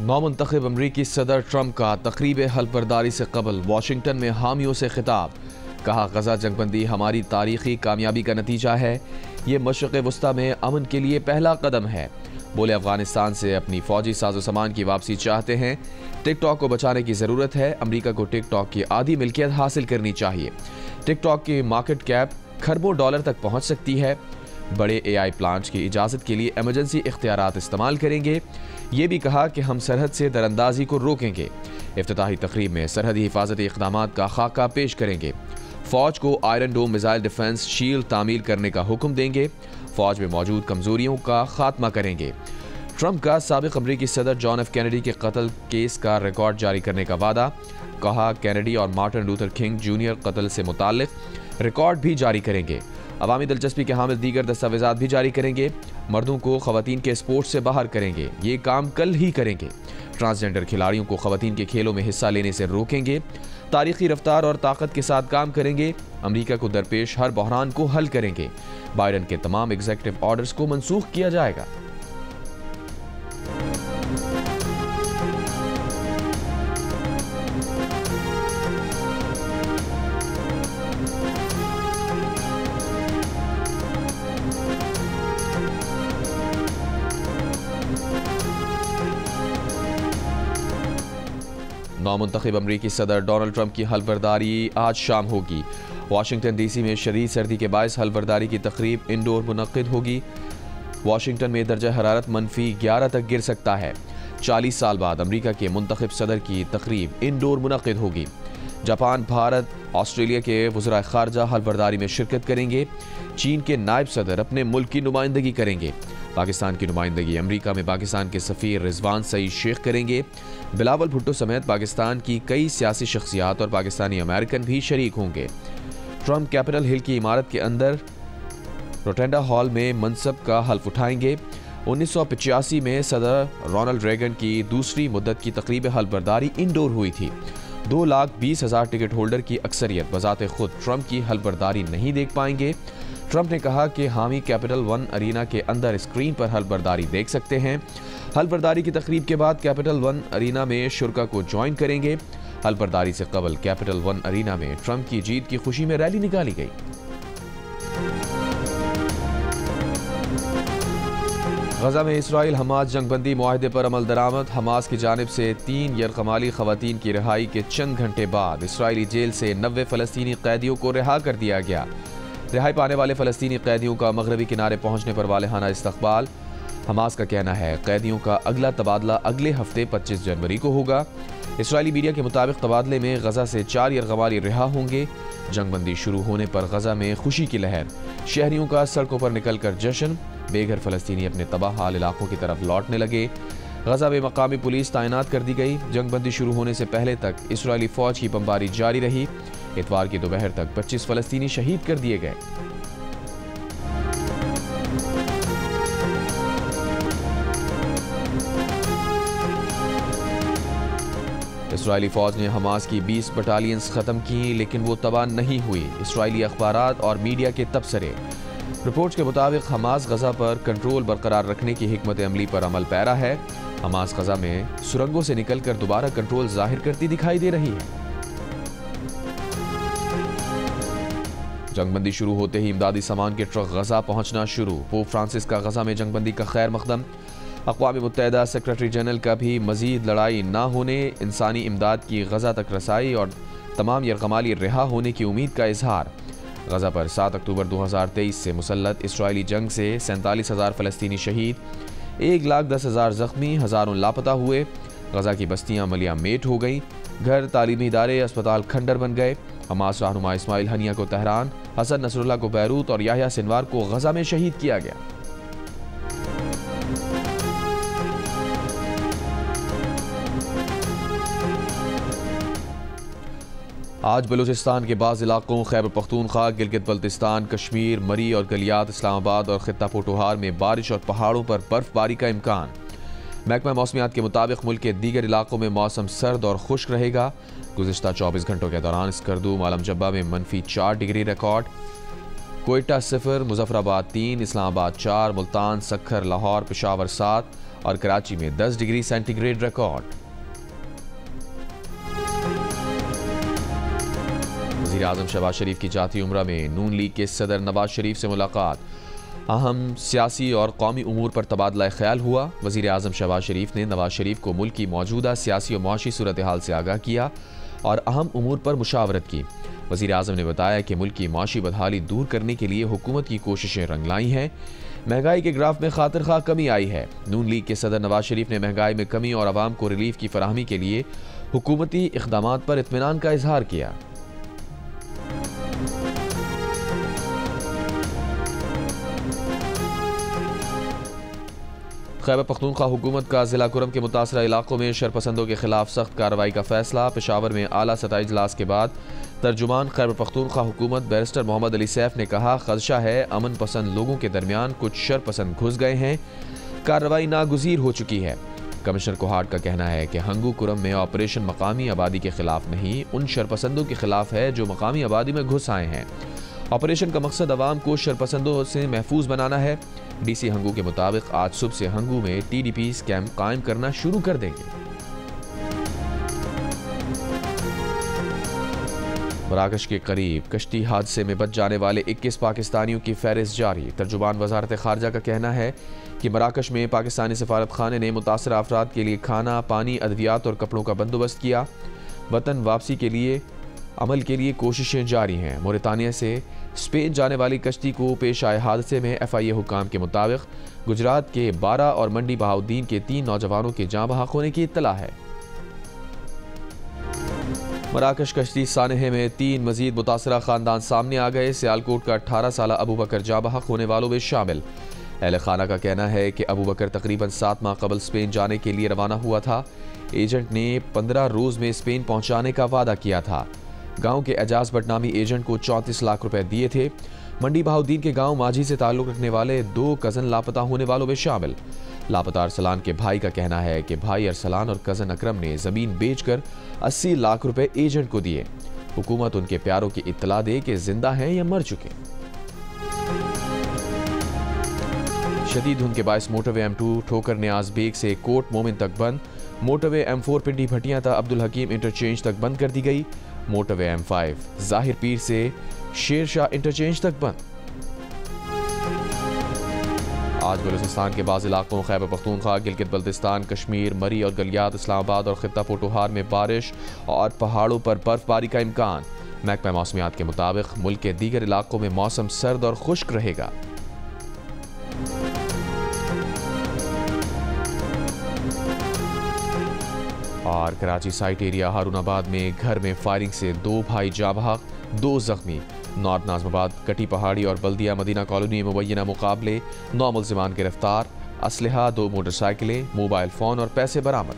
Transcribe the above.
नौमुंतखब अमरीकी सदर ट्रंप का तकरीब हल्फबर्दारी से कबल वाशिंगटन में हामियों से खिताब। कहा, गजा जंगबंदी हमारी तारीखी कामयाबी का नतीजा है। ये मशरक़ वस्ता में अमन के लिए पहला कदम है। बोले, अफगानिस्तान से अपनी फौजी साजो सामान की वापसी चाहते हैं। टिकटॉक को बचाने की ज़रूरत है। अमरीका को टिकटॉक की आधी मिल्कियत हासिल करनी चाहिए। टिकटॉक की मार्केट कैप खरबों डॉलर तक पहुंच सकती है। बड़े AI प्लांट्स की इजाज़त के लिए एमरजेंसी इख्तियारात इस्तेमाल करेंगे। ये भी कहा कि हम सरहद से दरअंदाजी को रोकेंगे। इफ्तिताही तकरीब में सरहदी हिफाजती इक़दामात का खाका पेश करेंगे। फ़ौज को iron dome missile defence shield तामील करने का हुक्म देंगे। फ़ौज में मौजूद कमज़ोरियों का खात्मा करेंगे। ट्रंप का साबिक़ अमरीकी सदर जॉन F. कैनेडी के कत्ल केस का रिकॉर्ड जारी करने का वादा। कहा, कैनेडी और मार्टिन लूथर किंग जूनियर कत्ल से मुताल्लिक़ रिकॉर्ड भी जारी करेंगे। अवामी दिलचस्पी के हामिल दीगर दस्तावेज़ात भी जारी करेंगे। मर्दों को ख़वातीन के स्पोर्ट्स से बाहर करेंगे। ये काम कल ही करेंगे। ट्रांसजेंडर खिलाड़ियों को ख़वातीन के खेलों में हिस्सा लेने से रोकेंगे। तारीखी रफ्तार और ताकत के साथ काम करेंगे। अमरीका को दरपेश हर बहरान को हल करेंगे। बाइडन के तमाम एग्जीक्यूटिव ऑर्डर्स को मनसूख किया जाएगा। नौमुंतखब अमरीकी सदर डोनाल्ड ट्रंप की हल्फबर्दारी आज शाम होगी। वाशिंगटन DC में शदीद सर्दी के बायस हल्फबर्दारी की तकरीब इंडोर मुनक्किद होगी। वाशिंगटन में दर्जा हरारत -11 तक गिर सकता है। 40 साल बाद अमरीका के मुंतखब सदर की तकरीब इंडोर मुनक्किद होगी। जापान, भारत, ऑस्ट्रेलिया के वज़राए ख़ारजा हल्फबर्दारी में शिरकत करेंगे। चीन के नायब सदर अपने मुल्क की नुमाइंदगी करेंगे। पाकिस्तान की नुमाइंदगी अमरीका में पाकिस्तान के सफ़ीर रिजवान सईद शेख करेंगे। बिलावल भुट्टो समेत पाकिस्तान की कई सियासी शख्सियात और पाकिस्तानी अमेरिकन भी शरीक होंगे। ट्रंप कैपिटल हिल की इमारत के अंदर रोटेंडा हॉल में मनसब का हल्फ उठाएंगे। 1985 में सदर रोनाल्ड रेगन की दूसरी मुद्दत की तकरीब हल्फबर्दारी इंडोर हुई थी। 2,20,000 टिकट होल्डर की अक्सरियत बजाते खुद ट्रंप की हल्फबर्दारी नहीं देख पाएंगे। ट्रंप ने कहा कि हामी कैपिटल वन अरीना के अंदर स्क्रीन पर हल्फबर्दारी देख सकते हैं। हल्फबर्दारी की तकरीब के बाद कैपिटल वन अरीना में शुरका को ज्वाइन करेंगे। हल्फबर्दारी से कबल कैपिटल वन अरीना में ट्रंप की जीत की खुशी में रैली निकाली गई। गजा में इसराइल हमास जंगबंदी मुआहदे पर अमल दरामद। हमास की जानिब से 3 यरगमाली खवातीन की रिहाई के चंद घंटे बाद इसराइली जेल से 90 फ़लस्तीनी कैदियों को रिहा कर दिया गया। रिहाई पाने वाले फ़लस्तीनी कैदियों का मगरबी किनारे पहुंचने पर वालेहाना इस्तकबाल। हमास का कहना है कैदियों का अगला तबादला अगले हफ्ते 25 जनवरी को होगा। इसराइली मीडिया के मुताबिक तबादले में गजा से 4 यरगमाली रिहा होंगे। जंगबंदी शुरू होने पर गजा में खुशी की लहर। शहरियों का सड़कों पर निकलकर जश्न। बेघर फ़लस्तीनी अपने तबाह हाल इलाकों की तरफ लौटने लगे। गजा में मकामी पुलिस तैनात कर दी गई। जंगबंदी शुरू होने से पहले तक इसराइली फ़ौज की बमबारी जारी रही। इतवार की दोपहर तक 25 फ़लस्तीनी शहीद कर दिए गए। इसराइली फ़ौज ने हमास की 20 बटालियंस ख़त्म की, लेकिन वो तबाह नहीं हुई। इसराइली अखबारात और मीडिया के तबसरे। रिपोर्ट्स के मुताबिक हमास गजा पर कंट्रोल बरकरार रखने की हिकमत अमली पर अमल पैरा है। हमास गजा में सुरंगों से निकलकर दोबारा कंट्रोल जाहिर करती दिखाई दे रही है। जंगबंदी शुरू होते ही इमदादी सामान के ट्रक गजा पहुंचना शुरू। पोप फ्रांसिस का गजा में जंगबंदी का खैर मकदम। अक़वाम मुत्तहिदा सेक्रेटरी जनरल का भी मजीद लड़ाई ना होने, इंसानी इमदाद की गजा तक रसाई और तमाम यरगमाली रिहा होने की उम्मीद का इजहार। गजा पर 7 अक्टूबर 2023 से मुसल्लत इसराइली जंग से 47,000 फ़लस्तीनी शहीद, 1,10,000 ज़ख्मी, हज़ारों लापता हुए। गजा की बस्तियाँ मलिया मेट हो गईं। घर, तालीमी इदारे, अस्पताल खंडर बन गए। हमास रहनुमा इस्माइल हनिया को तेहरान, हसन नसरुल्लाह को बैरूत और याह्या सिनवार को गजा में शहीद किया गया। आज बलूचिस्तान के बाज़ इलाकों खैबर पख्तूनख्वा, गिलगित बल्तिस्तान, कश्मीर, मरी और गलियात, इस्लामाबाद और खित्ता पोटोहार में बारिश और पहाड़ों पर बर्फबारी का इम्कान। महकमा मौसमियात के मुताबिक मुल्क के दीगर इलाकों में मौसम सर्द और खुश्क रहेगा। गुज़िश्ता 24 घंटों के दौरान स्कर्दू, मालम जब्बा में -4 डिग्री रिकॉर्ड। कोयटा 0, मुजफ्फराबाद 3, इस्लामाबाद 4, मुल्तान, सक्खर, लाहौर, पेशावर 7 और कराची में 10 डिग्री सेंटीग्रेड रिकॉर्ड। वज़ीर आज़म शहबाज शरीफ की जाती उम्रा में नून लीग के सदर नवाज शरीफ से मुलाकात। अहम सियासी और कौमी उमूर पर तबादला ख्याल हुआ। वज़ीर आज़म शहबाज शरीफ ने नवाज शरीफ को मुल्क की मौजूदा सियासी और मुआशी सूरत हाल से आगाह किया और अहम उमूर पर मुशावरत की। वज़ीर आज़म ने बताया कि मुल्क की मुआशी बदहाली दूर करने के लिए हुकूमत की कोशिशें रंग लाई हैं। महंगाई के ग्राफ में खातिर खा कमी आई है। नून लीग के सदर नवाज शरीफ ने महंगाई में कमी और आवाम को रिलीफ की फराहमी के लिए हुकूमती इक़दामात पर इत्मीनान का इजहार किया। खैबर पख्तूनख्वा हुकूमत का जिला कुरम के मुतासरा इलाकों में शरपसंदों के खिलाफ सख्त कार्रवाई का फैसला। पेशावर में आला सतही इजलास के बाद तर्जुमान खैबर पख्तूनख्वा हुकूमत बैरिस्टर मोहम्मद अली सैफ ने कहा, खदशा है अमन पसंद लोगों के दरमियान कुछ शरपसंद घुस गए हैं, कार्रवाई नागुज़ीर हो चुकी है। कमिश्नर कोहाट का कहना है कि हंगू कुरम में ऑपरेशन मकामी आबादी के खिलाफ नहीं, उन शरपसंदों के खिलाफ है जो मकामी आबादी में घुस आए हैं। ऑपरेशन का मकसद अवाम को शरपसंदों से महफूज बनाना है। डीसी हंगू के मुताबिक आज सुबह से हंगू में टीडीपी कैंप कायम करना शुरू कर देंगे। मराकश के करीब कश्ती हादसे में बच जाने वाले 21 पाकिस्तानियों की फहरिस्त जारी। तर्जुमान वजारत खारजा का कहना है कि मराकश में पाकिस्तानी सफारत खाने ने मुतासर अफराद के लिए खाना, पानी, अद्वियात और कपड़ों का बंदोबस्त किया। वतन वापसी के लिए अमल के लिए कोशिशें जारी हैं। मोरितानिया से स्पेन जाने वाली कश्ती को पेश आए हादसे में FIA हुकाम के मुताबिक गुजरात के 12 और मंडी बहाउद्दीन के 3 नौजवानों के जाँ बहक होने की इत्तला है। मराकश कश्ती सानहे में 3 मजीद मुतासरा खानदान सामने आ गए। सियालकोट का 18 साल अबू बकर जाँ बहक होने वालों में शामिल। अहले खाना का कहना है कि अबू बकर तकरीबन 7 माह कबल स्पेन जाने के लिए रवाना हुआ था। एजेंट ने 15 रोज में स्पेन पहुंचाने का वादा किया था। गांव के एजाज भट्ट नामी एजेंट को 34 लाख रुपए दिए थे। मंडी बहाउद्दीन के गांव माझी से ताल्लुक रखने वाले 2 कजन लापता होने वालों में शामिल। लापता अरसलान के भाई का कहना है कि भाई अरसलान और कजन अकरम ने जमीन बेचकर 80 लाख रुपए एजेंट को दिए। हुकूमत उनके प्यारों की इत्तला दे कि जिंदा हैं या मर चुके। शदीद धुंध के बायस मोटरवे M2 ठोकर न्याज बेग से कोट मोमिन तक बंद। मोटरवे M4 पिंडी भटियां तक अब्दुल हकीम इंटरचेंज तक बंद कर दी गई। मोटरवे M5 जाहिर पीर से शेर शाह इंटरचेंज तक बंद। आज बलूचिस्तान के बाज़ इलाकों खैबर पख्तूनख्वा, गिलगित बल्तिस्तान, कश्मीर, मरी और गलियात, इस्लामाबाद और खित्ता पोटोहार में बारिश और पहाड़ों पर बर्फबारी का इम्कान। महकमा मौसमियात के मुताबिक मुल्क के दीगर इलाकों में मौसम सर्द और खुश्क रहेगा। और कराची साइट एरिया हारूनाबाद में घर में फायरिंग से 2 भाई जाँ बहक, 2 जख्मी। नॉर्थ नाजमाबाद, कटी पहाड़ी और बल्दिया मदीना कॉलोनी में मुबैना मुकाबले, 9 मुल्जिमान गिरफ्तार, असलहा, 2 मोटरसाइकिलें, मोबाइल फ़ोन और पैसे बरामद।